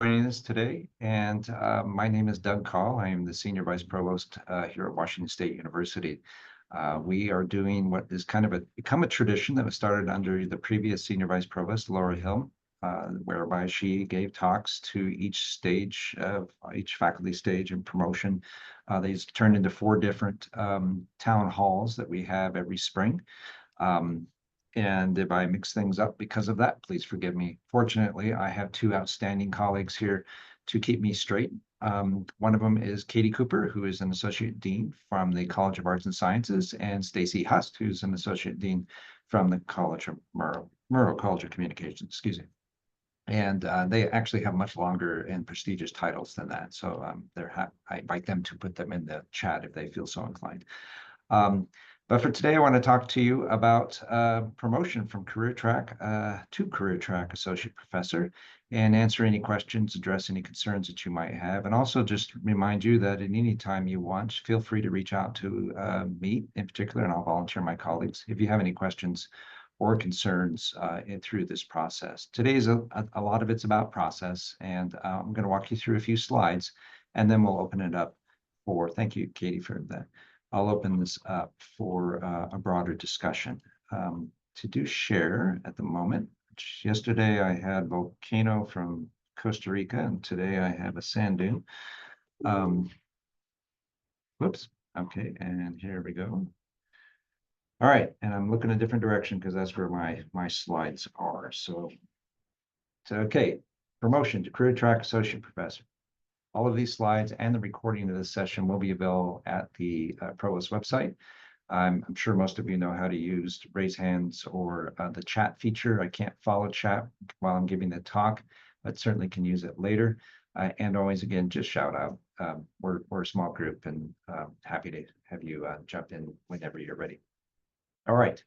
Joining us today, and my name is Doug Call. I am the Senior Vice Provost here at Washington State University. We are doing what is kind of become a tradition that was started under the previous Senior Vice Provost, Laura Hill, whereby she gave talks to each faculty stage and promotion. These turned into 4 different town halls that we have every spring. And if I mix things up because of that, please forgive me. Fortunately, I have 2 outstanding colleagues here to keep me straight. One of them is Katie Cooper, who is an associate dean from the College of Arts and Sciences, and Stacy Hust, who's an associate dean from the College of Murrow College of Communications, excuse me. And they actually have much longer and prestigious titles than that. So I invite them to put them in the chat if they feel so inclined. But for today, I want to talk to you about promotion from career track to career track associate professor, and answer any questions, address any concerns that you might have, and also just remind you that at any time you want, feel free to reach out to me in particular, and I'll volunteer my colleagues if you have any questions or concerns through this process. Today's a lot of it's about process, and I'm going to walk you through a few slides, and then we'll open it up for, thank you, Katie, for that. I'll open this up for a broader discussion. To do share at the moment, yesterday I had volcano from Costa Rica, and today I have a sand dune. Whoops, okay, and here we go. All right, and I'm looking a different direction because that's where my slides are. So okay, promotion to career track associate professor. All of these slides and the recording of this session will be available at the Provost website. I'm sure most of you know how to use raise hands or the chat feature. I can't follow chat while I'm giving the talk, but certainly can use it later. And always, again, just shout out. We're a small group, and happy to have you jump in whenever you're ready. All right.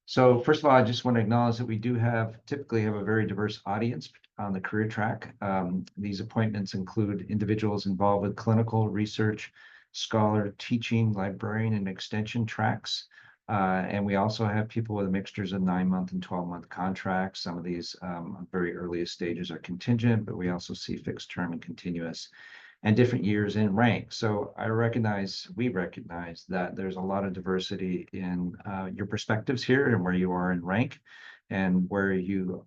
So first of all, I just want to acknowledge that we do typically have a very diverse audience on the career track. These appointments include individuals involved with clinical research, scholar, teaching, librarian, and extension tracks. And we also have people with mixtures of 9-month and 12-month contracts. Some of these very earliest stages are contingent, but we also see fixed term and continuous, and different years in rank. So we recognize that there's a lot of diversity in your perspectives here and where you are in rank and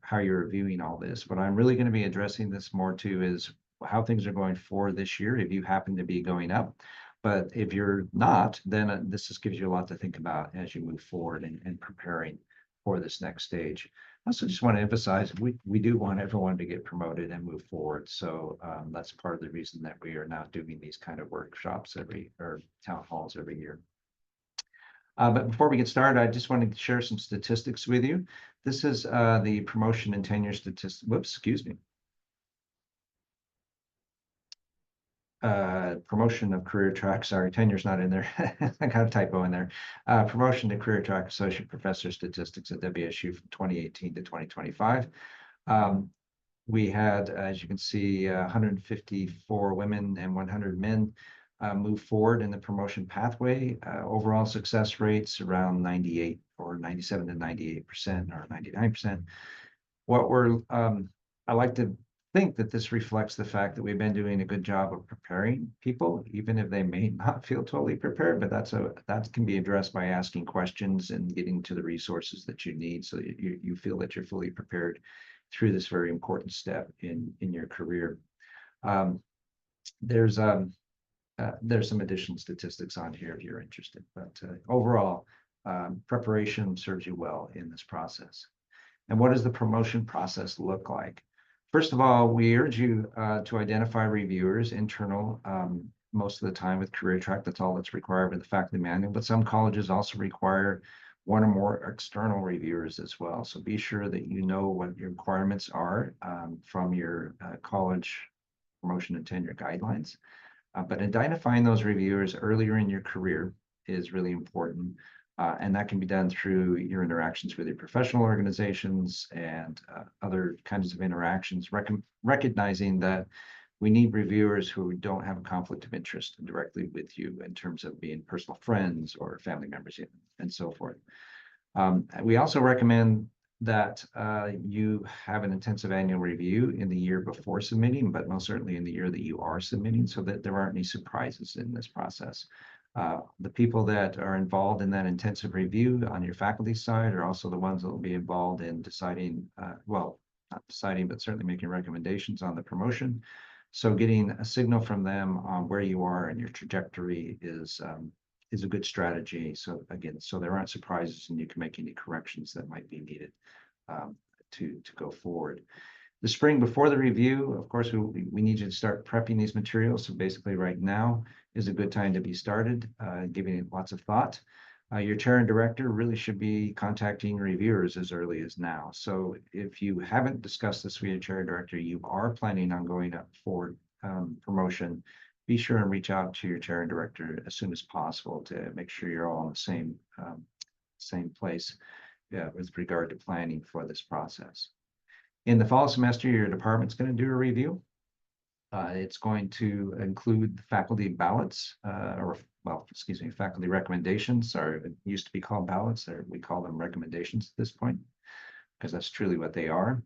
how you're viewing all this. What I'm really going to be addressing this more to is how things are going for this year, if you happen to be going up. But if you're not, then this just gives you a lot to think about as you move forward and preparing for this next stage. I also just want to emphasize we do want everyone to get promoted and move forward. So that's part of the reason that we are now doing these kind of workshops or town halls every year. But before we get started, I just wanted to share some statistics with you. This is the promotion and tenure statistics. Whoops, excuse me. Promotion of career track, sorry, tenure's not in there. I got a typo in there. Promotion to career track associate professor statistics at WSU from 2018 to 2025. We had, as you can see, 154 women and 100 men move forward in the promotion pathway. Overall success rates around 98 or 97 to 98% or 99%. I like to think that this reflects the fact that we've been doing a good job of preparing people, even if they may not feel totally prepared, but that can be addressed by asking questions and getting to the resources that you need so that you feel that you're fully prepared through this very important step in your career. There's some additional statistics on here if you're interested, but overall, preparation serves you well in this process. And what does the promotion process look like? First of all, we urge you to identify reviewers, internal, most of the time with career track. That's all that's required with the faculty manual, but some colleges also require one or more external reviewers as well. So be sure that you know what your requirements are from your college promotion and tenure guidelines. But identifying those reviewers earlier in your career is really important. And that can be done through your interactions with your professional organizations and other kinds of interactions, recognizing that we need reviewers who don't have a conflict of interest directly with you in terms of being personal friends or family members and so forth. We also recommend that you have an intensive annual review in the year before submitting, but most certainly in the year that you are submitting, so that there aren't any surprises in this process. The people that are involved in that intensive review on your faculty side are also the ones that will be involved in deciding, well, not deciding, but certainly making recommendations on the promotion. So getting a signal from them on where you are and your trajectory is a good strategy. So again, so there aren't surprises and you can make any corrections that might be needed to go forward. The spring before the review, of course, we need you to start prepping these materials. So basically right now is a good time to be started, giving it lots of thought. Your chair and director really should be contacting reviewers as early as now. So if you haven't discussed this with your chair and director, you are planning on going up for promotion, be sure and reach out to your chair and director as soon as possible to make sure you're all in the same place with regard to planning for this process. In the fall semester, your department's going to do a review. It's going to include faculty ballots, faculty recommendations, or it used to be called ballots, or we call them recommendations at this point, because that's truly what they are.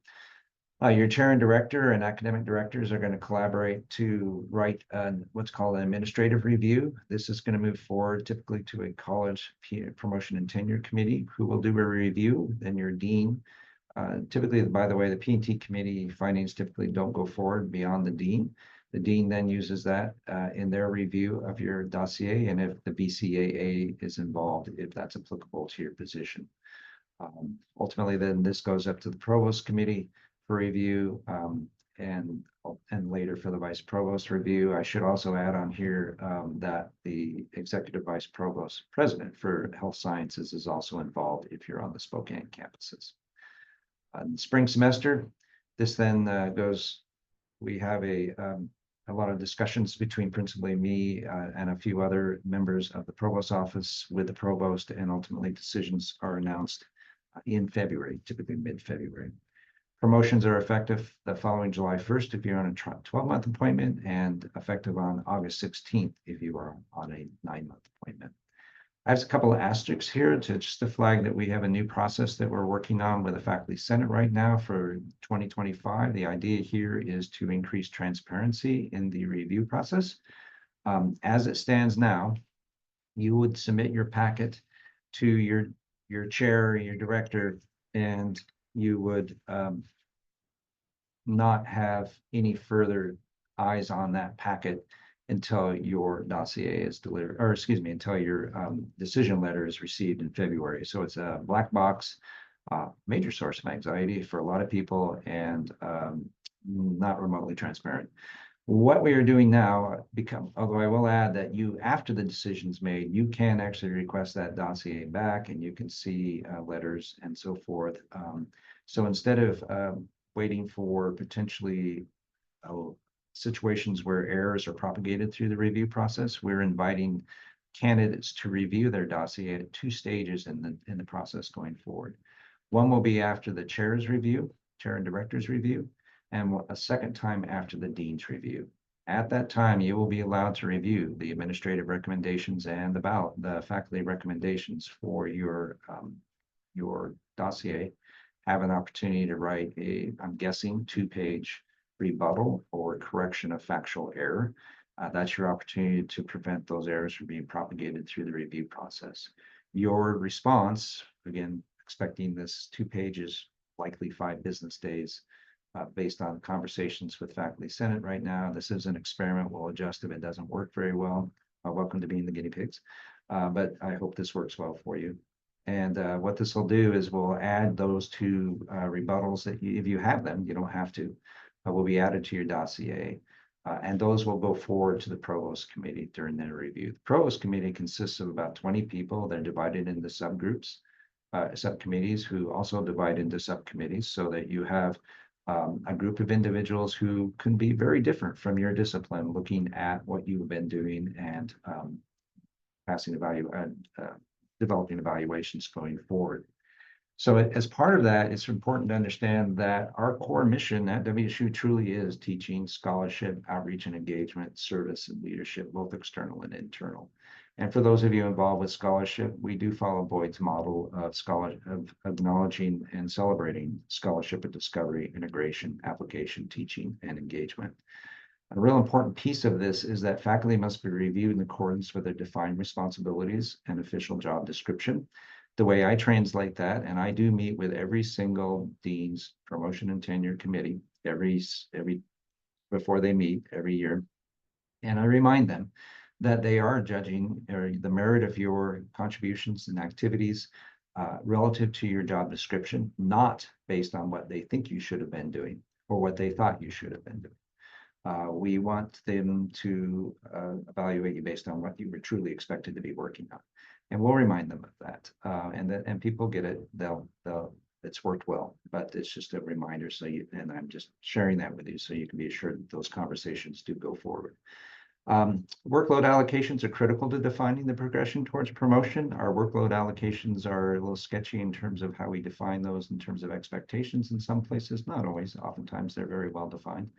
Your chair and director and academic directors are going to collaborate to write what's called an administrative review. This is going to move forward typically to a college promotion and tenure committee who will do a review. Then your dean, typically, by the way, the P&T committee findings typically don't go forward beyond the dean. The dean then uses that in their review of your dossier, and if the BCAA is involved, if that's applicable to your position. Ultimately, then this goes up to the provost committee for review, and later for the vice provost review. I should also add on here that the executive vice provost president for health sciences is also involved if you're on the Spokane campuses. The spring semester, this then we have a lot of discussions between principally me and a few other members of the provost office with the provost, and ultimately decisions are announced in February, typically mid-February. Promotions are effective the following July 1st if you're on a 12-month appointment, and effective on August 16th if you are on a 9-month appointment. I have a couple of asterisks here just to flag that we have a new process that we're working on with the Faculty Senate right now for 2025. The idea here is to increase transparency in the review process. As it stands now, you would submit your packet to your chair or your director, and you would not have any further eyes on that packet until your dossier is delivered, or excuse me, until your decision letter is received in February. So it's a black box, major source of anxiety for a lot of people, and not remotely transparent. What we are doing now, although I will add that after the decision's made, you can actually request that dossier back, and you can see letters and so forth. So instead of waiting for potentially situations where errors are propagated through the review process, we're inviting candidates to review their dossier at 2 stages in the process going forward. One will be after the chair's review, chair and director's review, and a second time after the dean's review. At that time, you will be allowed to review the administrative recommendations and the faculty recommendations for your dossier. Have an opportunity to write I'm guessing, 2-page rebuttal or correction of factual error. That's your opportunity to prevent those errors from being propagated through the review process. Your response, again, expecting this 2 pages, likely 5 business days, based on conversations with Faculty Senate right now. This is an experiment. We'll adjust if it doesn't work very well. Welcome to being the guinea pigs. But I hope this works well for you. And what this will do is we'll add those 2 rebuttals that if you have them, you don't have to, will be added to your dossier. And those will go forward to the provost committee during their review. The provost committee consists of about 20 people. They're divided into subgroups, subcommittees, who also divide into subcommittees, so that you have a group of individuals who can be very different from your discipline, looking at what you've been doing and developing evaluations going forward. So as part of that, it's important to understand that our core mission at WSU truly is teaching, scholarship, outreach and engagement, service and leadership, both external and internal. And for those of you involved with scholarship, we do follow Boyd's model of acknowledging and celebrating scholarship and discovery, integration, application, teaching, and engagement. A real important piece of this is that faculty must be reviewed in accordance with their defined responsibilities and official job description. The way I translate that, and I do meet with every single dean's promotion and tenure committee every before they meet every year, and I remind them that they are judging the merit of your contributions and activities relative to your job description, not based on what they think you should have been doing or what they thought you should have been doing. We want them to evaluate you based on what you were truly expected to be working on. And we'll remind them of that. And people get it, it's worked well, but it's just a reminder. And I'm just sharing that with you so you can be assured that those conversations do go forward. Workload allocations are critical to defining the progression towards promotion. Our workload allocations are a little sketchy in terms of how we define those in terms of expectations in some places, not always. Oftentimes they're very well defined.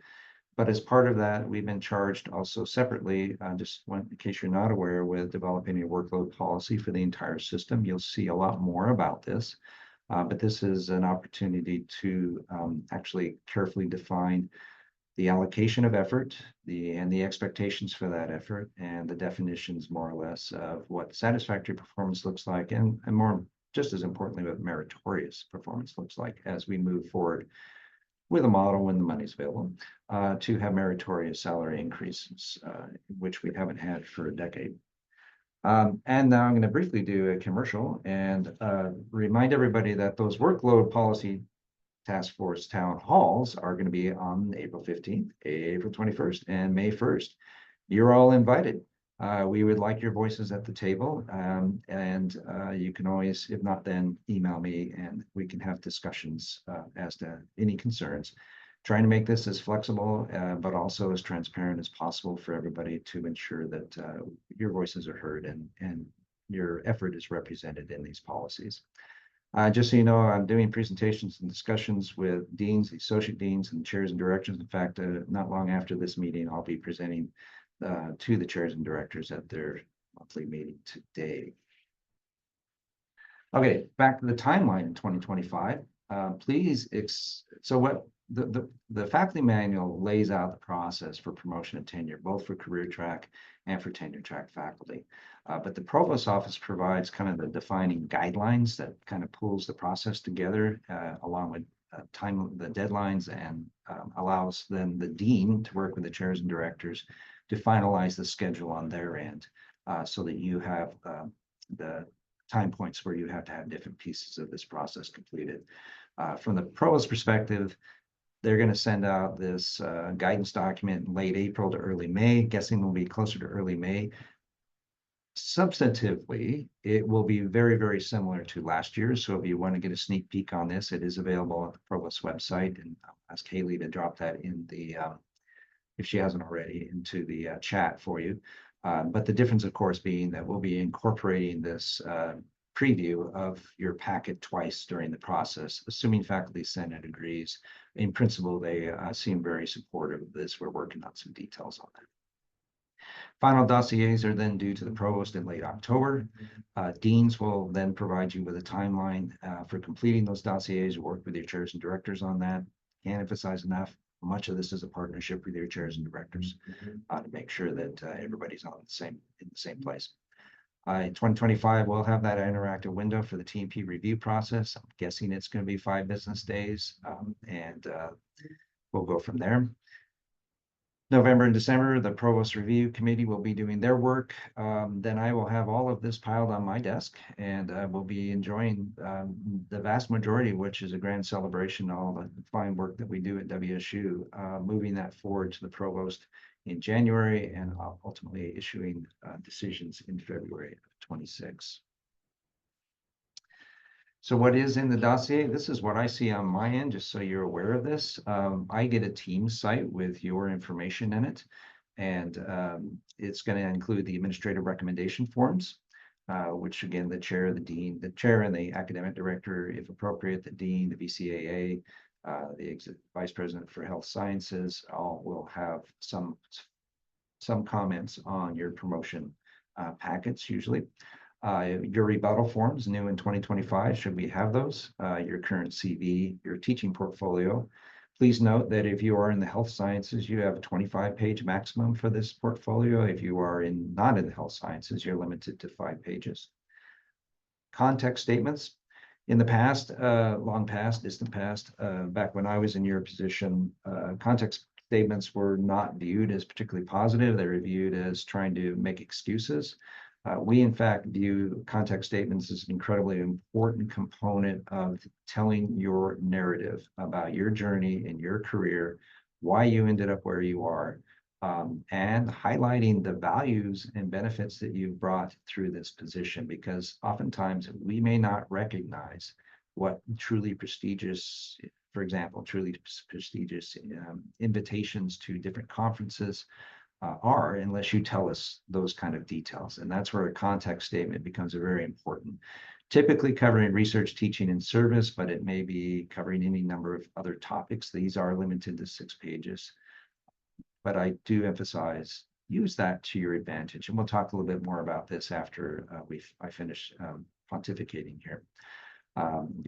But as part of that, we've been charged also separately, just in case you're not aware, with developing a workload policy for the entire system. You'll see a lot more about this, but this is an opportunity to actually carefully define the allocation of effort, and the expectations for that effort, and the definitions more or less of what satisfactory performance looks like, and more, just as importantly, what meritorious performance looks like as we move forward with a model when the money's available to have meritorious salary increases, which we haven't had for a decade. And now I'm going to briefly do a commercial and remind everybody that those workload policy task force town halls are going to be on April 15th, April 21st, and May 1st. You're all invited. We would like your voices at the table, and you can always, if not then, email me and we can have discussions as to any concerns. Trying to make this as flexible, but also as transparent as possible for everybody to ensure that your voices are heard and your effort is represented in these policies. Just so you know, I'm doing presentations and discussions with deans, the associate deans, and chairs and directors. In fact, not long after this meeting, I'll be presenting to the chairs and directors at their monthly meeting today. Okay, back to the timeline in 2025. So what the faculty manual lays out the process for promotion and tenure, both for career track and for tenure track faculty. But the provost office provides kind of the defining guidelines that kind of pulls the process together along with the deadlines, and allows then the dean to work with the chairs and directors to finalize the schedule on their end, so that you have the time points where you have to have different pieces of this process completed. From the provost perspective, they're going to send out this guidance document in late April to early May, guessing will be closer to early May. Substantively, it will be very, very similar to last year. So if you want to get a sneak peek on this, it is available on the provost website, and I'll ask Haley to drop that in the if she hasn't already, into the chat for you. But the difference, of course, being that we'll be incorporating this preview of your packet twice during the process, assuming faculty senate agrees. In principle, they seem very supportive of this. We're working on some details on that. Final dossiers are then due to the provost in late October. Deans will then provide you with a timeline for completing those dossiers. Work with your chairs and directors on that. Can't emphasize enough, much of this is a partnership with your chairs and directors to make sure that everybody's in the same place. In 2025, we'll have that interactive window for the TMP review process. I'm guessing it's going to be 5 business days, and we'll go from there. November and December, the Provost Review Committee will be doing their work. Then I will have all of this piled on my desk, and we'll be enjoying the vast majority, which is a grand celebration, all the fine work that we do at WSU, moving that forward to the Provost in January, and ultimately issuing decisions in February of 26. So what is in the dossier? This is what I see on my end, just so you're aware of this. I get a Teams site with your information in it, and it's going to include the administrative recommendation forms, which again, the chair, the dean, the chair and the academic director, if appropriate, the dean, the VCAA, the vice president for health sciences, all will have some comments on your promotion packets usually. Your rebuttal forms, new in 2025, should we have those? Your current CV, your teaching portfolio. Please note that if you are in the health sciences, you have a 25-page maximum for this portfolio. If you are not in the health sciences, you're limited to 5 pages. Context statements. In the past, long past, distant past, back when I was in your position, context statements were not viewed as particularly positive. They were viewed as trying to make excuses. We, in fact, view context statements as an incredibly important component of telling your narrative about your journey in your career, why you ended up where you are, and highlighting the values and benefits that you've brought through this position, because oftentimes we may not recognize what truly prestigious, for example, truly prestigious invitations to different conferences are, unless you tell us those kind of details. And that's where a context statement becomes very important. Typically covering research, teaching, and service, but it may be covering any number of other topics. These are limited to 6 pages. But I do emphasize, use that to your advantage. And we'll talk a little bit more about this after I finish pontificating here.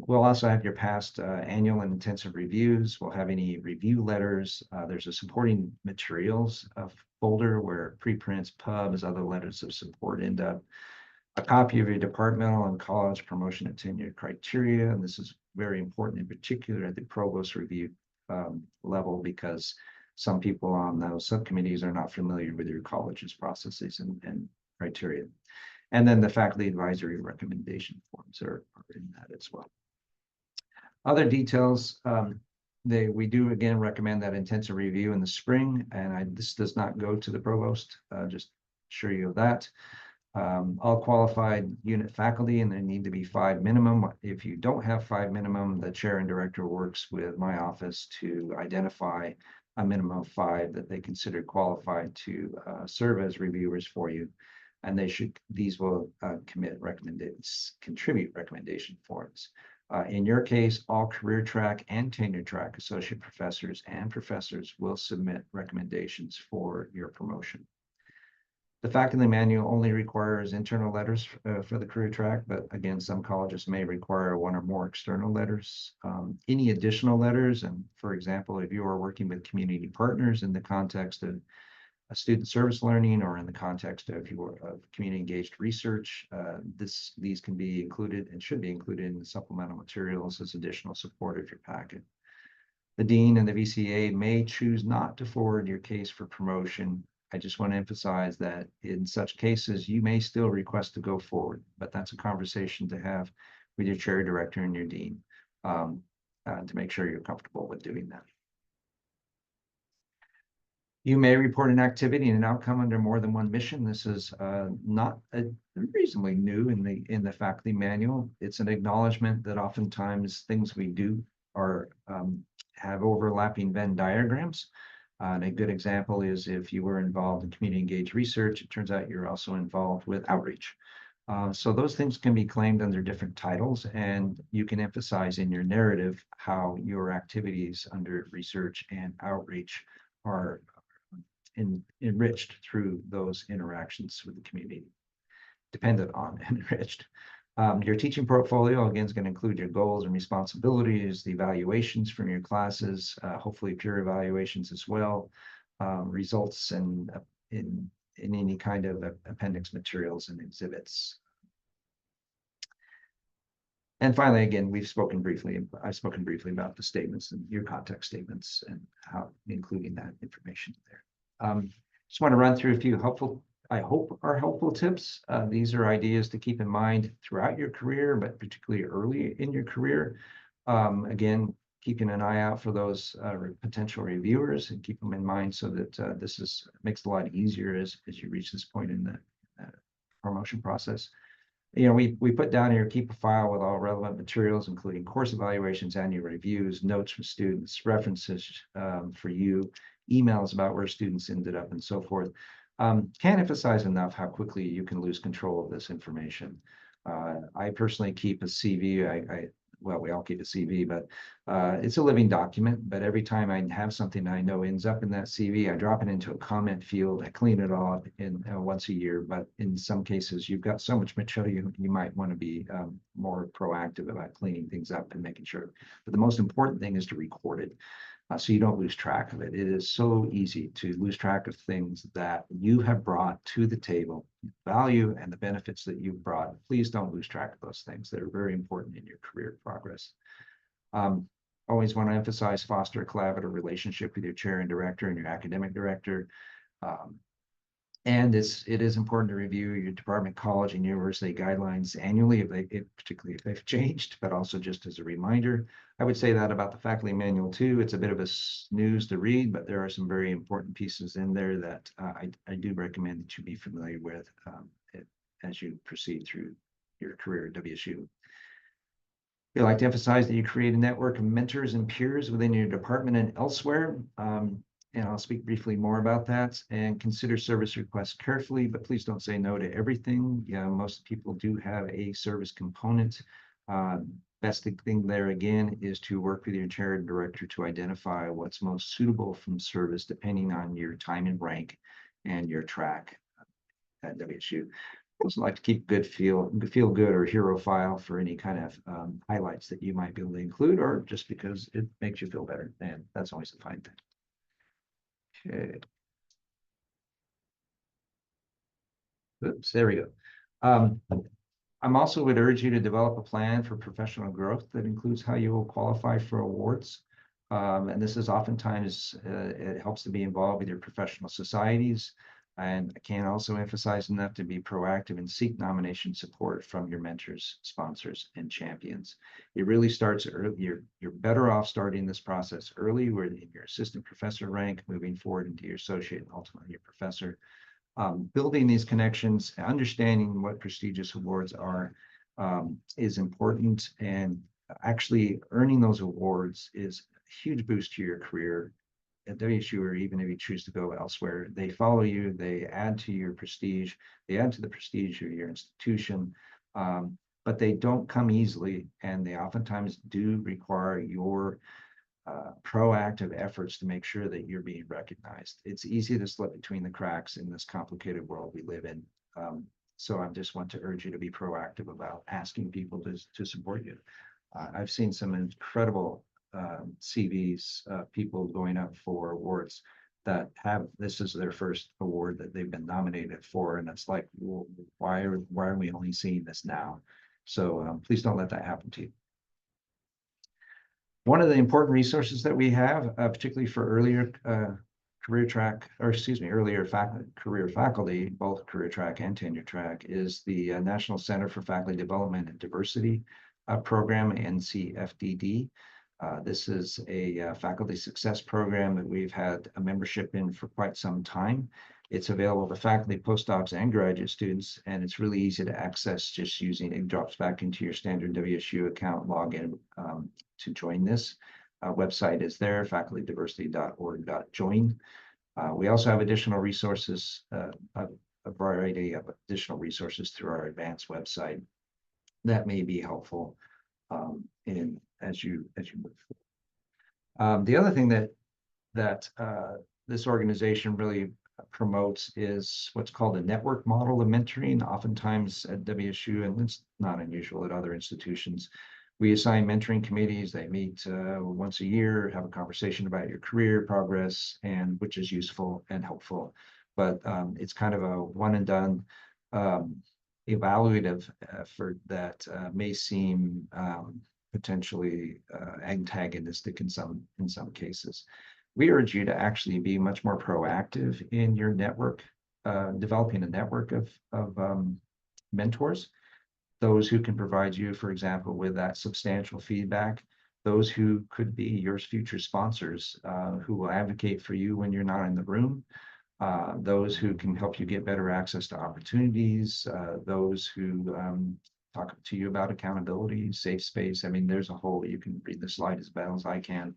We'll also have your past annual and intensive reviews. We'll have any review letters. There's a supporting materials folder where preprints, pubs, other letters of support end up. A copy of your departmental and college promotion and tenure criteria. And this is very important, in particular at the provost review level, because some people on those subcommittees are not familiar with your college's processes and criteria. And then the faculty advisory recommendation forms are in that as well. Other details, we do again recommend that intensive review in the spring, and this does not go to the provost, just assure you of that. All qualified unit faculty, and there need to be 5 minimum. If you don't have 5 minimum, the chair and director works with my office to identify a minimum of 5 that they consider qualified to serve as reviewers for you. And these will contribute recommendation forms. In your case, all career track and tenure track associate professors and professors will submit recommendations for your promotion. The faculty manual only requires internal letters for the career track, but again, some colleges may require 1 or more external letters. Any additional letters, and for example, if you are working with community partners in the context of student service learning, or in the context of community engaged research, these can be included and should be included in the supplemental materials as additional support of your packet. The dean and the VCA may choose not to forward your case for promotion. I just want to emphasize that in such cases, you may still request to go forward, but that's a conversation to have with your chair, director, and your dean to make sure you're comfortable with doing that. You may report an activity and an outcome under more than 1 mission. This is not reasonably new in the faculty manual. It's an acknowledgement that oftentimes things we do have overlapping Venn diagrams. And a good example is if you were involved in community engaged research, it turns out you're also involved with outreach. So those things can be claimed under different titles, and you can emphasize in your narrative how your activities under research and outreach are enriched through those interactions with the community, dependent on enriched. Your teaching portfolio, again, is going to include your goals and responsibilities, the evaluations from your classes, hopefully peer evaluations as well, results in any kind of appendix materials and exhibits. And finally, again, I've spoken briefly about the statements and your context statements and how including that information there. Just want to run through a few I hope are helpful tips. These are ideas to keep in mind throughout your career, but particularly early in your career. Again, keeping an eye out for those potential reviewers, and keep them in mind so that this makes it a lot easier as you reach this point in the promotion process. We put down here, keep a file with all relevant materials, including course evaluations, annual reviews, notes from students, references for you, emails about where students ended up, and so forth. Can't emphasize enough how quickly you can lose control of this information. I personally keep a CV. well, we all keep a CV, but it's a living document. But every time I have something I know ends up in that CV, I drop it into a comment field. I clean it off in once a year. But in some cases, you've got so much material, you might want to be more proactive about cleaning things up and making sure. But the most important thing is to record it. So you don't lose track of it. It is so easy to lose track of things that you have brought to the table, value and the benefits that you've brought. Please don't lose track of those things that are very important in your career progress. Always want to emphasize foster a collaborative relationship with your chair and director and your academic director. And it is important to review your department, college, and university guidelines annually, particularly if they've changed, but also just as a reminder. I would say that about the faculty manual too. It's a bit of a snooze to read, but there are some very important pieces in there that I do recommend that you be familiar with as you proceed through your career at WSU. I'd like to emphasize that you create a network of mentors and peers within your department and elsewhere. And I'll speak briefly more about that, and consider service requests carefully, but please don't say no to everything. Yeah, most people do have a service component. Best thing there again is to work with your chair and director to identify what's most suitable from service depending on your time and rank and your track at WSU. I also like to keep feel good or hero file for any kind of highlights that you might be able to include, or just because it makes you feel better, and that's always a fine thing. Okay. Oops, there we go. I'm also would urge you to develop a plan for professional growth that includes how you will qualify for awards. And this is oftentimes, it helps to be involved with your professional societies. And I can't also emphasize enough to be proactive and seek nomination support from your mentors, sponsors, and champions. It really starts early. You're better off starting this process early, where in your assistant professor rank, moving forward into your associate and ultimately your professor. Building these connections, understanding what prestigious awards are, is important, and actually earning those awards is a huge boost to your career at WSU, or even if you choose to go elsewhere. They follow you, they add to your prestige, they add to the prestige of your institution, but they don't come easily, and they oftentimes do require your proactive efforts to make sure that you're being recognized. It's easy to slip between the cracks in this complicated world we live in. So I just want to urge you to be proactive about asking people to support you. I've seen some incredible CVs, people going up for awards that have this is their first award that they've been nominated for, and it's like, well, why are we only seeing this now? So please don't let that happen to you. One of the important resources that we have, particularly for earlier career track, or excuse me, career faculty, both career track and tenure track, is the National Center for Faculty Development and Diversity program, NCFDD. This is a faculty success program that we've had a membership in for quite some time. It's available to faculty, postdocs, and graduate students, and it's really easy to access just using it. Drops back into your standard WSU account login to join this. Website is there, facultydiversity.org.join. We also have additional resources, a variety of additional resources through our advanced website that may be helpful as you move forward. The other thing that this organization really promotes is what's called a network model of mentoring. Oftentimes at WSU, and it's not unusual at other institutions, we assign mentoring committees. They meet once a year, have a conversation about your career progress, and which is useful and helpful. But it's kind of a one and done evaluative effort that may seem potentially antagonistic in some cases. We urge you to actually be much more proactive in your network, developing a network of mentors, those who can provide you, for example, with that substantial feedback, those who could be your future sponsors, who will advocate for you when you're not in the room, those who can help you get better access to opportunities, those who talk to you about accountability, safe space. I mean, there's a whole, you can read the slide as well as I can.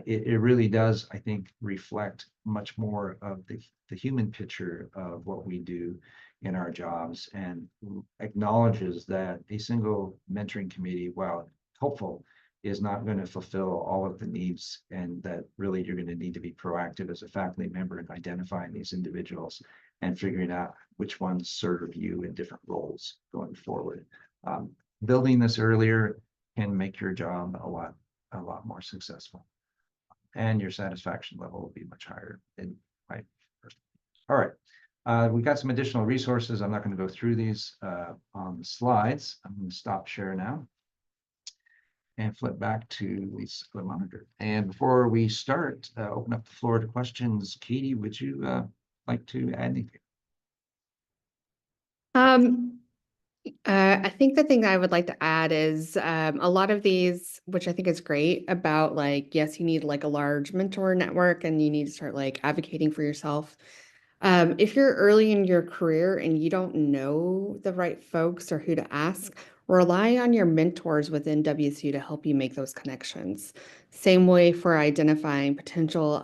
It really does, I think, reflect much more of the human picture of what we do in our jobs, and acknowledges that a single mentoring committee, while helpful is not going to fulfill all of the needs, and that really you're going to need to be proactive as a faculty member in identifying these individuals and figuring out which ones serve you in different roles going forward. Building this earlier can make your job a lot more successful, and your satisfaction level will be much higher in my personal. All right. We got some additional resources. I'm not going to go through these on the slides. I'm going to stop share now and flip back to the monitor. And before we start, open up the floor to questions. Katie, would you like to add anything? I think the thing I would like to add is a lot of these, which I think is great about like, yes, you need like a large mentor network and you need to start like advocating for yourself. If you're early in your career and you don't know the right folks or who to ask, rely on your mentors within WSU to help you make those connections. Same way for identifying potential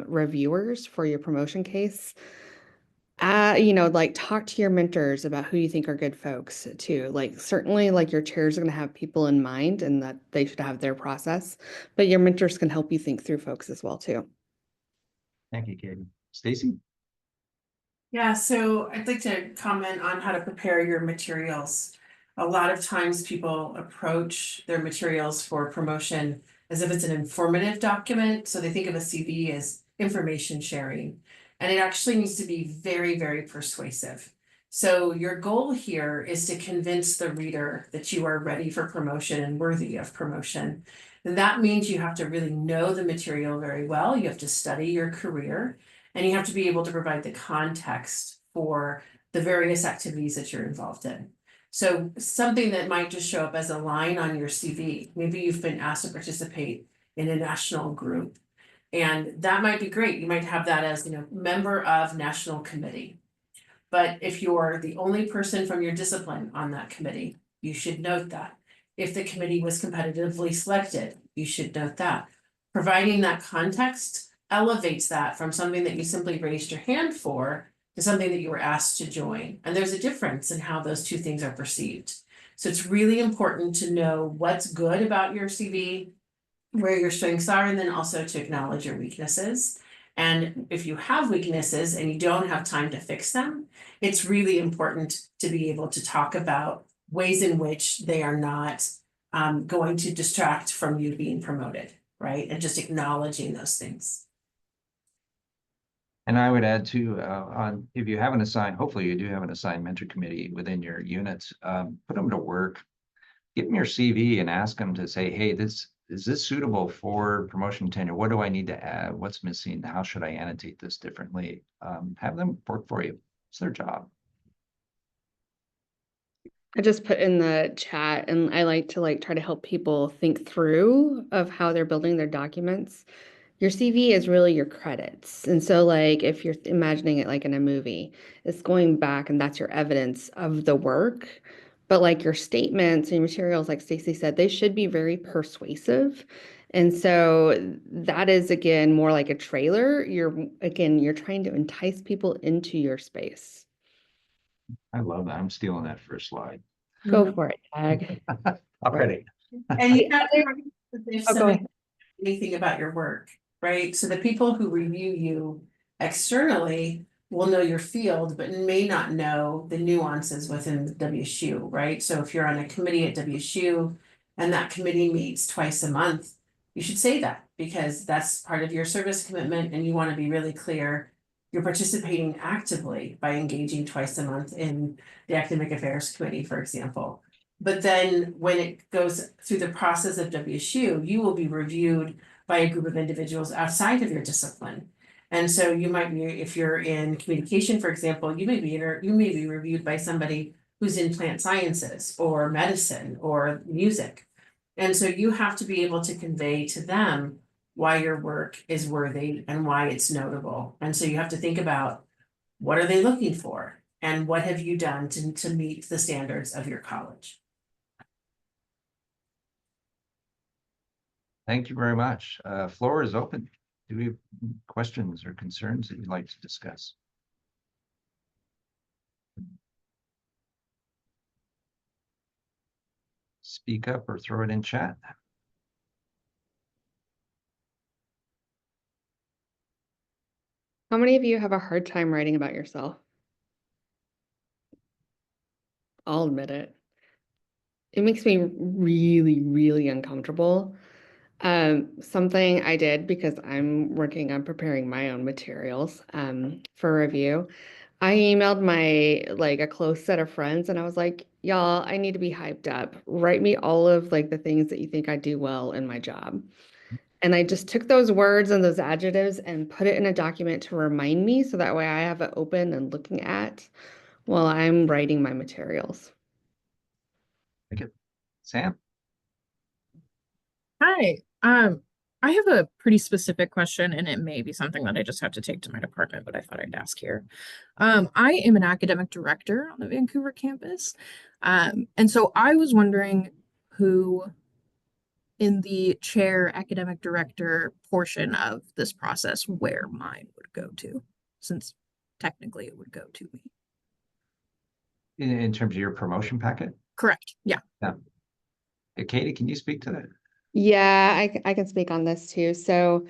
reviewers for your promotion case. Like talk to your mentors about who you think are good folks too. Like certainly like your chairs are going to have people in mind and that they should have their process, but your mentors can help you think through folks as well too. Thank you, Katie. Stacy? Yeah, so I'd like to comment on how to prepare your materials. A lot of times people approach their materials for promotion as if it's an informative document. So they think of a CV as information sharing. And it actually needs to be very, very persuasive. So your goal here is to convince the reader that you are ready for promotion and worthy of promotion. And that means you have to really know the material very well. You have to study your career. And you have to be able to provide the context for the various activities that you're involved in. So something that might just show up as a line on your CV, maybe you've been asked to participate in a national group. And that might be great. You might have that as, member of national committee. But if you're the only person from your discipline on that committee, you should note that. If the committee was competitively selected, you should note that. Providing that context elevates that from something that you simply raised your hand for to something that you were asked to join. And there's a difference in how those two things are perceived. So it's really important to know what's good about your CV, where your strengths are, and then also to acknowledge your weaknesses. And if you have weaknesses and you don't have time to fix them, it's really important to be able to talk about ways in which they are not going to distract from you being promoted, right? And just acknowledging those things. And I would add too, if you have an assigned, hopefully you do have an assigned mentor committee within your units, put them to work. Give them your CV and ask them to say, hey, is this suitable for promotion tenure? What do I need to add? What's missing? How should I annotate this differently? Have them work for you. It's their job. I just put in the chat and I like to try to help people think through of how they're building their documents. Your CV is really your credits. And so if you're imagining it like in a movie, it's going back and that's your evidence of the work. But your statements and your materials, like Stacy said, they should be very persuasive. And so that is again more like a trailer. You're trying to entice people into your space. I love that. I'm stealing that first slide. Go for it, Tag. Already. And you have to if Oh, go ahead. anything about your work, right? So the people who review you externally will know your field, but may not know the nuances within the WSU, right? So if you're on a committee at WSU and that committee meets twice a month, you should say that because that's part of your service commitment and you want to be really clear you're participating actively by engaging twice a month in the academic affairs committee, for example. But then when it goes through the process of WSU, you will be reviewed by a group of individuals outside of your discipline. And so you might be, if you're in communication, for example, you may be reviewed by somebody who's in plant sciences or medicine or music. And so you have to be able to convey to them why your work is worthy and why it's notable. And so you have to think about what are they looking for and what have you done to meet the standards of your college. Thank you very much. Floor is open. Do we have questions or concerns that you'd like to discuss? speak up or throw it in chat. How many of you have a hard time writing about yourself? I'll admit it. It makes me really, really uncomfortable. Something I did because I'm working on preparing my own materials for review. I emailed my like a close set of friends and I was like, y'all, I need to be hyped up. Write me all of like the things that you think I do well in my job. And I just took those words and those adjectives and put it in a document to remind me so that way I have it open and looking at while I'm writing my materials. Thank you. Sam? Hi. I have a pretty specific question, and it may be something that I just have to take to my department, but I thought I'd ask here. I am an academic director on the Vancouver campus. And so I was wondering who in the chair academic director portion of this process where mine would go to, since technically it would go to me. In terms of your promotion packet? Correct. Yeah. Katie, can you speak to that? Yeah, I can speak on this too. So,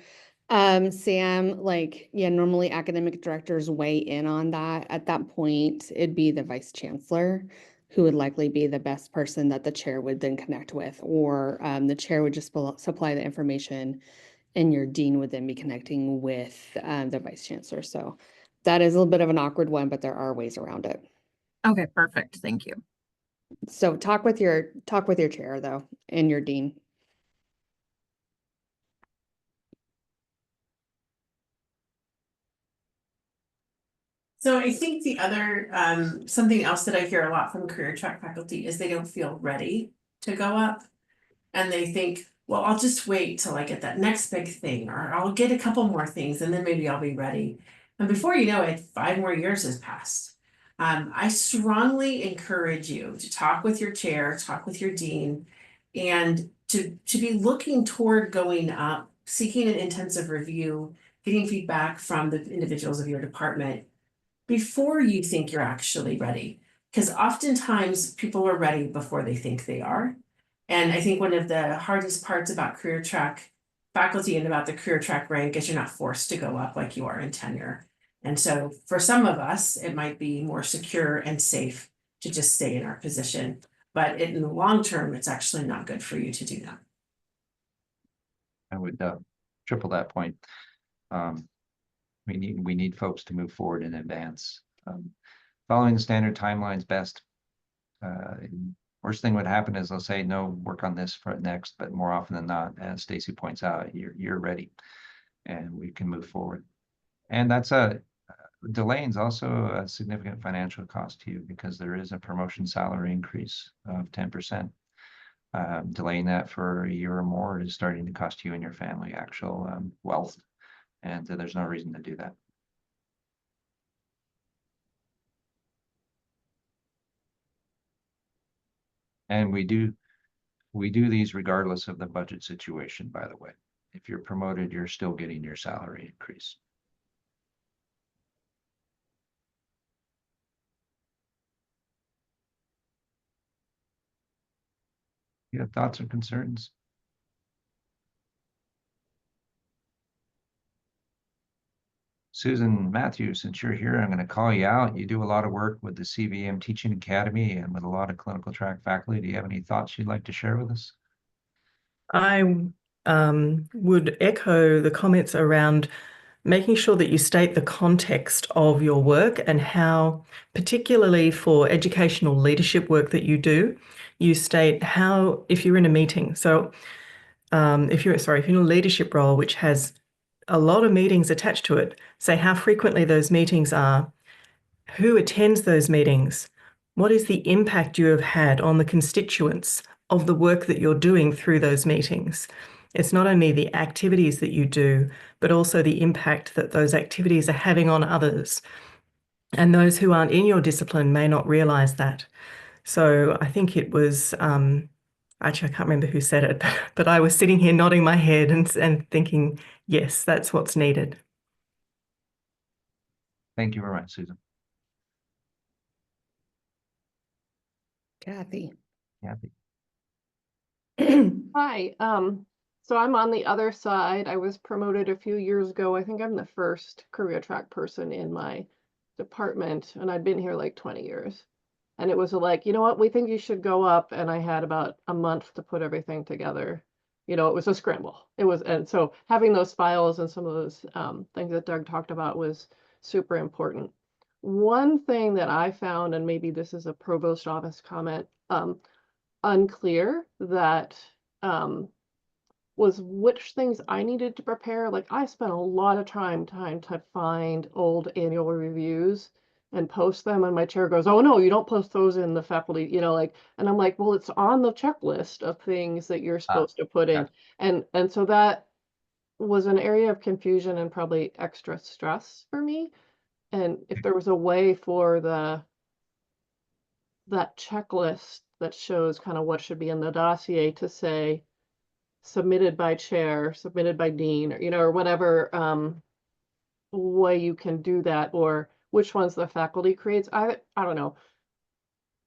Sam, like, yeah, normally academic directors weigh in on that. At that point, it'd be the vice chancellor who would likely be the best person that the chair would then connect with, or the chair would just supply the information, and your dean would then be connecting with the vice chancellor. So that is a little bit of an awkward one, but there are ways around it. Okay, perfect. Thank you. So talk with your chair though, and your dean. So I think the other, something else that I hear a lot from career track faculty is they don't feel ready to go up. And they think, well, I'll just wait till I get that next big thing, or I'll get a couple more things and then maybe I'll be ready. And before you know it, 5 more years has passed. I strongly encourage you to talk with your chair, talk with your dean, and to be looking toward going up, seeking an intensive review, getting feedback from the individuals of your department before you think you're actually ready. Because oftentimes people are ready before they think they are. And I think one of the hardest parts about career track faculty and about the career track rank is you're not forced to go up like you are in tenure. And so for some of us, it might be more secure and safe to just stay in our position. But in the long term, it's actually not good for you to do that. I would triple that point. We need folks to move forward in advance. Following the standard timeline's best. Worst thing would happen is they'll say, no, work on this for next, but more often than not, as Stacy points out, you're ready and we can move forward. And that's delaying is also a significant financial cost to you because there is a promotion salary increase of 10%. Delaying that for a year or more is starting to cost you and your family actual wealth. And there's no reason to do that. And we do these regardless of the budget situation, by the way. If you're promoted, you're still getting your salary increase. You have thoughts or concerns? Susan Matthews, since you're here, I'm going to call you out. You do a lot of work with the CVM Teaching Academy and with a lot of clinical track faculty. Do you have any thoughts you'd like to share with us? I would echo the comments around making sure that you state the context of your work and how, particularly for educational leadership work that you do, you state how, if you're in a meeting. So if you're in a leadership role, which has a lot of meetings attached to it, say how frequently those meetings are, who attends those meetings, what is the impact you have had on the constituents of the work that you're doing through those meetings. It's not only the activities that you do, but also the impact that those activities are having on others. And those who aren't in your discipline may not realize that. So I think it was, actually, I can't remember who said it, but I was sitting here nodding my head and thinking, yes, that's what's needed. Thank you very much, Susan. Kathy. Kathy. Hi, so I'm on the other side. I was promoted a few years ago. I think I'm the first career track person in my department, and I'd been here like 20 years. And it was like, you know what, we think you should go up. And I had about a month to put everything together. You know, it was a scramble. It was, and so having those files and some of those things that Doug talked about was super important. One thing that I found, and maybe this is a provost office comment, unclear that was which things I needed to prepare. Like I spent a lot of time to find old annual reviews and post them, and my chair goes, "Oh no, you don't post those in the faculty," you know, like, and I'm like, well, it's on the checklist of things that you're supposed to put in. gotcha. And so that was an area of confusion and probably extra stress for me. And if there was a way for that checklist that shows kind of what should be in the dossier to say submitted by chair, submitted by dean, or, you know, or whatever way you can do that, or which ones the faculty creates. I don't know.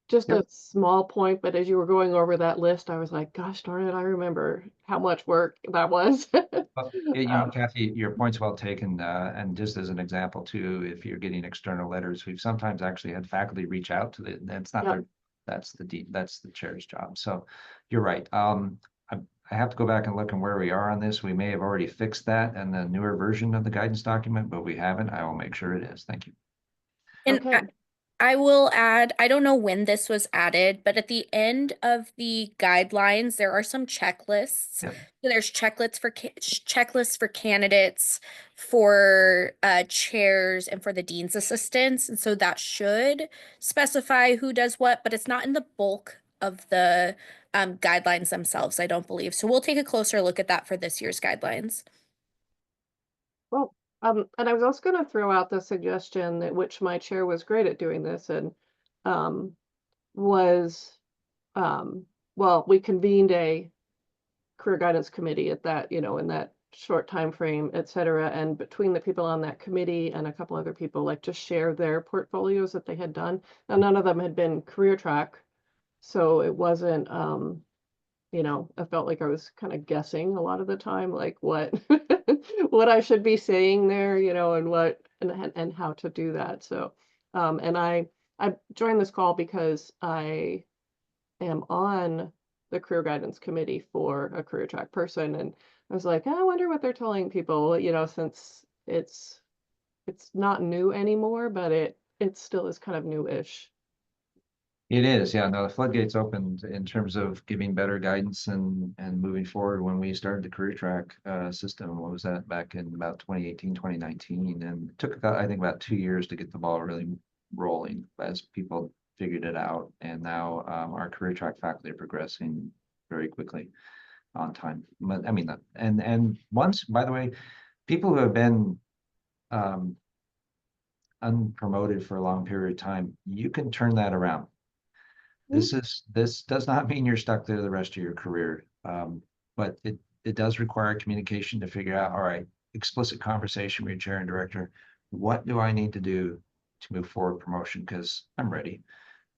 Just Yep. a small point, but as you were going over that list, I was like, gosh darn it, I remember how much work that was. Well, you know, Kathy, your point's well taken, and just as an example too, if you're getting external letters, we've sometimes actually had faculty reach out to that's not Yeah. their, that's the chair's job. So you're right. I have to go back and look at where we are on this. We may have already fixed that in the newer version of the guidance document, but we haven't. I will make sure it is. Thank you. And Okay. I will add, I don't know when this was added, but at the end of the guidelines, there are some checklists. Yep. So there's checklists for candidates, for chairs, and for the dean's assistants. And so that should specify who does what, but it's not in the bulk of the guidelines themselves, I don't believe. So we'll take a closer look at that for this year's guidelines. Well, and I was also going to throw out the suggestion that which my chair was great at doing this, and was well, we convened a career guidance committee at that, you know, in that short time frame, et cetera. And between the people on that committee and a couple other people, like, just share their portfolios that they had done. Now, none of them had been career track, so it wasn't you know, I felt like I was kind of guessing a lot of the time, like what what I should be saying there, you know, and what and how to do that. So and I joined this call because I am on the career guidance committee for a career track person, and I was like, I wonder what they're telling people, you know, since it's not new anymore, but it still is kind of new-ish. It is, yeah, no, the floodgates opened in terms of giving better guidance and moving forward when we started the career track system. What was that, back in about 2018, 2019, and it took about, I think, about 2 years to get the ball really rolling as people figured it out. And now our career track faculty are progressing very quickly on time. But I mean, and once, by the way, people who have been unpromoted for a long period of time, you can turn that around. This does not mean you're stuck there the rest of your career. But it does require communication to figure out, all right, explicit conversation with your chair and director. What do I need to do to move forward promotion? Because I'm ready.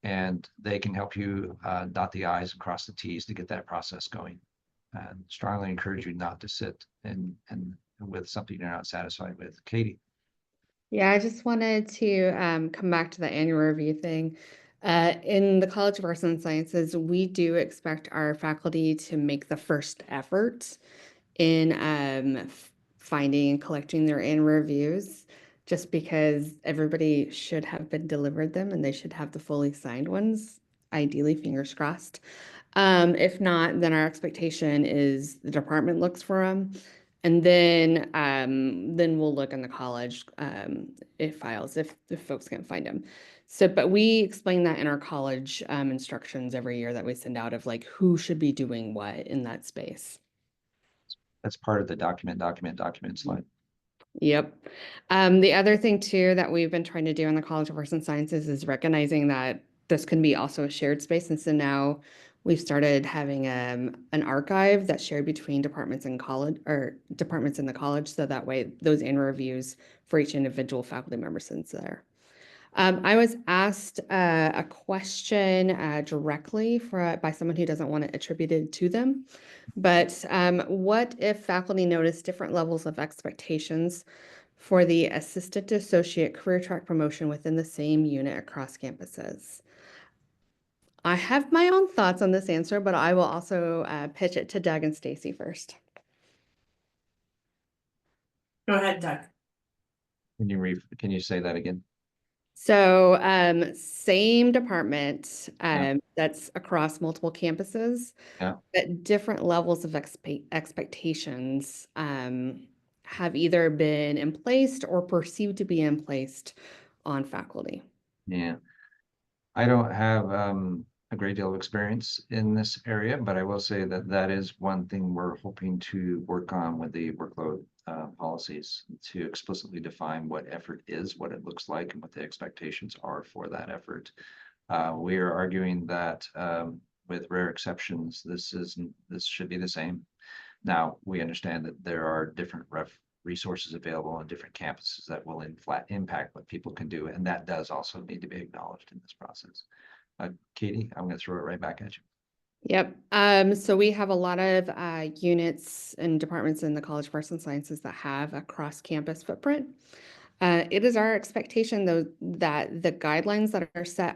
And they can help you dot the I's and cross the T's to get that process going. And strongly encourage you not to sit and with something you're not satisfied with. Katie. Yeah, I just wanted to come back to the annual review thing. In the College of Arts and Sciences, we do expect our faculty to make the first effort in finding and collecting their annual reviews, just because everybody should have been delivered them and they should have the fully signed ones, ideally, fingers crossed. If not, then our expectation is the department looks for them. And then we'll look in the college if folks can't find them. So, but we explain that in our college instructions every year that we send out of like who should be doing what in that space. That's part of the document slide. Yep. The other thing too that we've been trying to do in the College of Arts and Sciences is recognizing that this can be also a shared space. And so now we've started having an archive that's shared between departments in college or departments in the college. So that way those annual reviews for each individual faculty member sits there. I was asked a question directly by someone who doesn't want it attributed to them. But what if faculty notice different levels of expectations for the assistant to associate career track promotion within the same unit across campuses? I have my own thoughts on this answer, but I will also pitch it to Doug and Stacy first. Go ahead, Doug. Can you say that again? So, same department, Yeah. that's across multiple campuses. Yeah. But different levels of expectations, have either been emplaced or perceived to be emplaced on faculty. Yeah. I don't have a great deal of experience in this area, but I will say that that is one thing we're hoping to work on with the workload policies, to explicitly define what effort is, what it looks like, and what the expectations are for that effort. We are arguing that with rare exceptions, this should be the same. Now, we understand that there are different resources available on different campuses that will impact what people can do, and that does also need to be acknowledged in this process. Katie, I'm going to throw it right back at you. Yep. So we have a lot of units and departments in the College of Arts and Sciences that have a cross-campus footprint. It is our expectation, though, that the guidelines that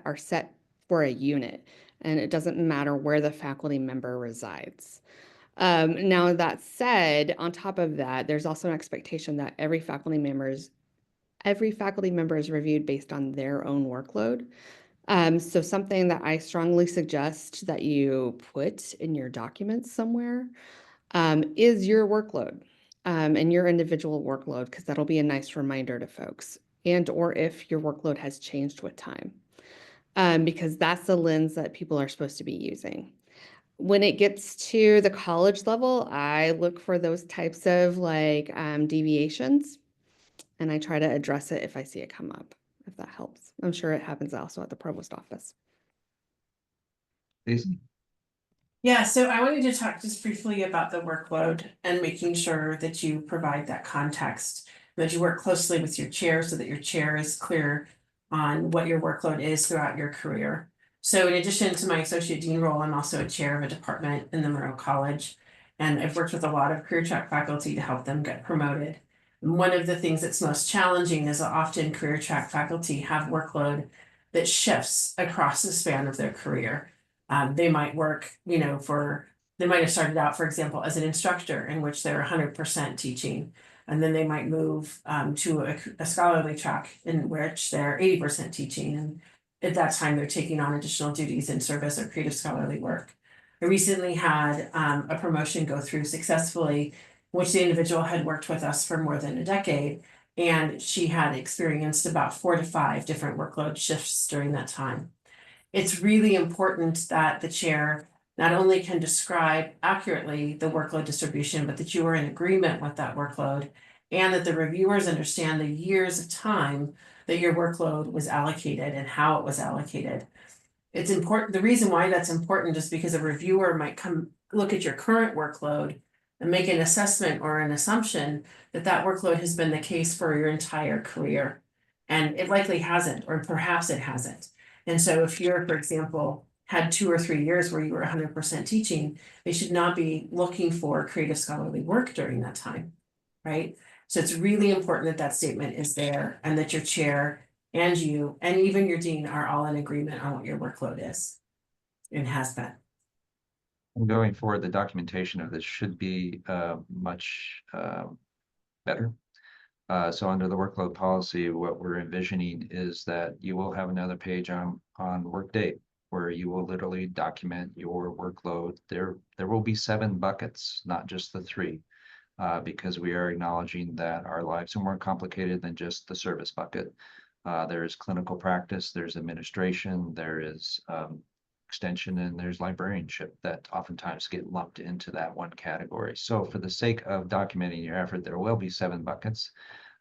are set for a unit, and it doesn't matter where the faculty member resides. Now, that said, on top of that, there's also an expectation that every faculty member is reviewed based on their own workload. So something that I strongly suggest that you put in your documents somewhere is your workload and your individual workload, because that'll be a nice reminder to folks, and or if your workload has changed with time, because that's the lens that people are supposed to be using. When it gets to the college level, I look for those types of deviations, and I try to address it if I see it come up, if that helps. I'm sure it happens also at the provost office. Stacey? Yeah, so I wanted to talk just briefly about the workload and making sure that you provide that context, that you work closely with your chair so that your chair is clear on what your workload is throughout your career. So in addition to my associate dean role, I'm also a chair of a department in the Monroe College, and I've worked with a lot of career track faculty to help them get promoted. And one of the things that's most challenging is that often career track faculty have workload that shifts across the span of their career. They might work, they might have started out, for example, as an instructor in which they're 100% teaching. And then they might move to a scholarly track in which they're 80% teaching. And at that time, they're taking on additional duties in service or creative scholarly work. I recently had a promotion go through successfully, which the individual had worked with us for more than a decade. And she had experienced about 4 to 5 different workload shifts during that time. It's really important that the chair not only can describe accurately the workload distribution, but that you are in agreement with that workload, and that the reviewers understand the years of time that your workload was allocated and how it was allocated. It's important. The reason why that's important is because a reviewer might come look at your current workload and make an assessment or an assumption that that workload has been the case for your entire career. And it likely hasn't, or perhaps it hasn't. And so if you're, for example, had 2 or 3 years where you were 100% teaching, they should not be looking for creative scholarly work during that time, right? So it's really important that that statement is there, and that your chair and you and even your dean are all in agreement on what your workload is and has been. And going forward, the documentation of this should be much better. So under the workload policy, what we're envisioning is that you will have another page on Workday where you will literally document your workload. There will be 7 buckets, not just the 3, because we are acknowledging that our lives are more complicated than just the service bucket. There is clinical practice, there's administration, there is extension, and there's librarianship that oftentimes get lumped into that one category. So for the sake of documenting your effort, there will be 7 buckets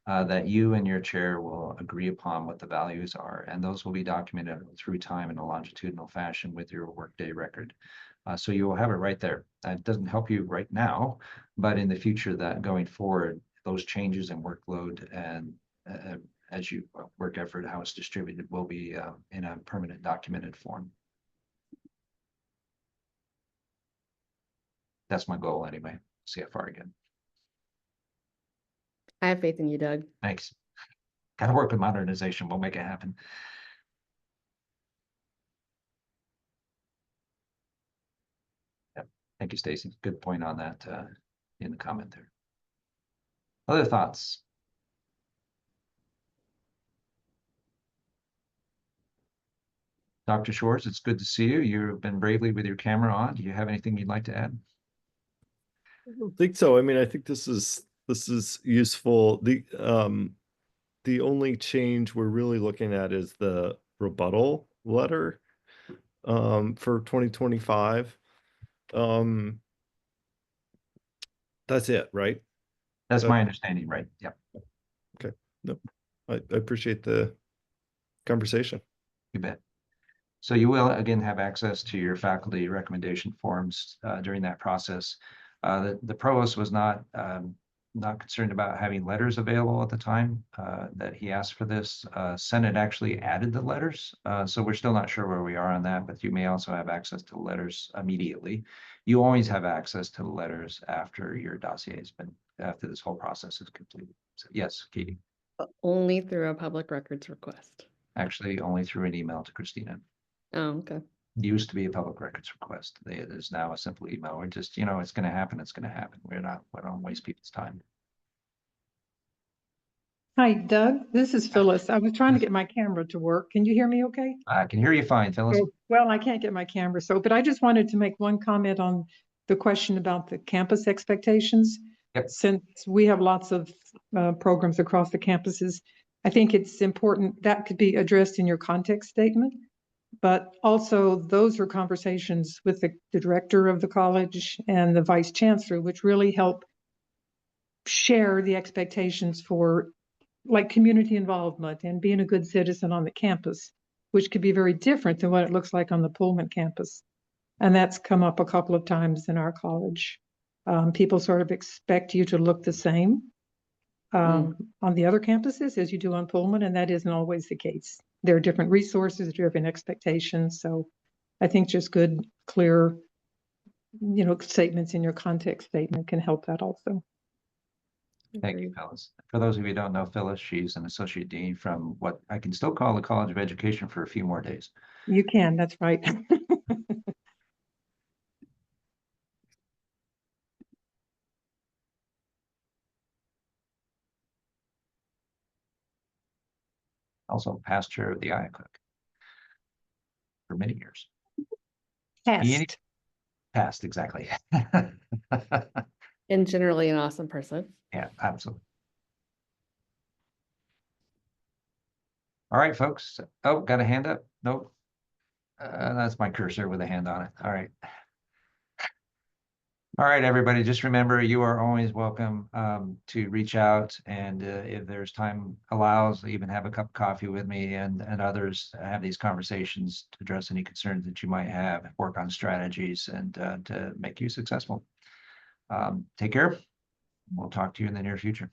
that you and your chair will agree upon what the values are, and those will be documented through time in a longitudinal fashion with your Workday record. So you will have it right there. That doesn't help you right now, but in the future, that going forward, those changes in workload and as you work effort, how it's distributed will be in a permanent documented form. That's my goal anyway. See how far I get. I have faith in you, Doug. Thanks. Got to work with modernization. We'll make it happen. Yep. Thank you, Stacy. Good point on that in the comment there. Other thoughts? Dr. Shores, it's good to see you. You've been bravely with your camera on. Do you have anything you'd like to add? I don't think so. I mean, I think this is useful. The only change we're really looking at is the rebuttal letter for 2025. That's it, right? That's my understanding, right? Yep. Okay. No, I appreciate the conversation. You bet. So you will again have access to your faculty recommendation forms during that process. The provost was not concerned about having letters available at the time that he asked for this. Senate actually added the letters, so we're still not sure where we are on that, but you may also have access to the letters immediately. You always have access to the letters after your dossier has been, after this whole process is completed. So yes, Katie. Only through a public records request. Actually, only through an email to Christina. Oh, okay. Used to be a public records request. It is now a simple email. We're just, you know, it's going to happen. It's going to happen. We don't waste people's time. Hi, Doug. This is Phyllis. I was trying to get my camera to work. Can you hear me okay? I can hear you fine, Phyllis. Oh, well, I can't get my camera. But I just wanted to make one comment on the question about the campus expectations. Yep. Since we have lots of programs across the campuses, I think it's important that could be addressed in your context statement. But also those are conversations with the director of the college and the vice chancellor, which really help share the expectations for like community involvement and being a good citizen on the campus, which could be very different than what it looks like on the Pullman campus. And that's come up a couple of times in our college. People sort of expect you to look the same on the other campuses as you do on Pullman, and that isn't always the case. There are different resources, different expectations. So I think just good, clear, statements in your context statement can help that also. Thank you, Phyllis. For those of you who don't know Phyllis, she's an associate dean from what I can still call the College of Education for a few more days. You can, that's right. Also past chair of the IACUC for many years. Past. Past, exactly. And generally an awesome person. Yeah, absolutely. All right, folks. Oh, got a hand up? Nope. That's my cursor with a hand on it. All right. All right, everybody, just remember you are always welcome to reach out, and if there's time allows, even have a cup of coffee with me and others, have these conversations to address any concerns that you might have, work on strategies, and to make you successful. Take care. We'll talk to you in the near future.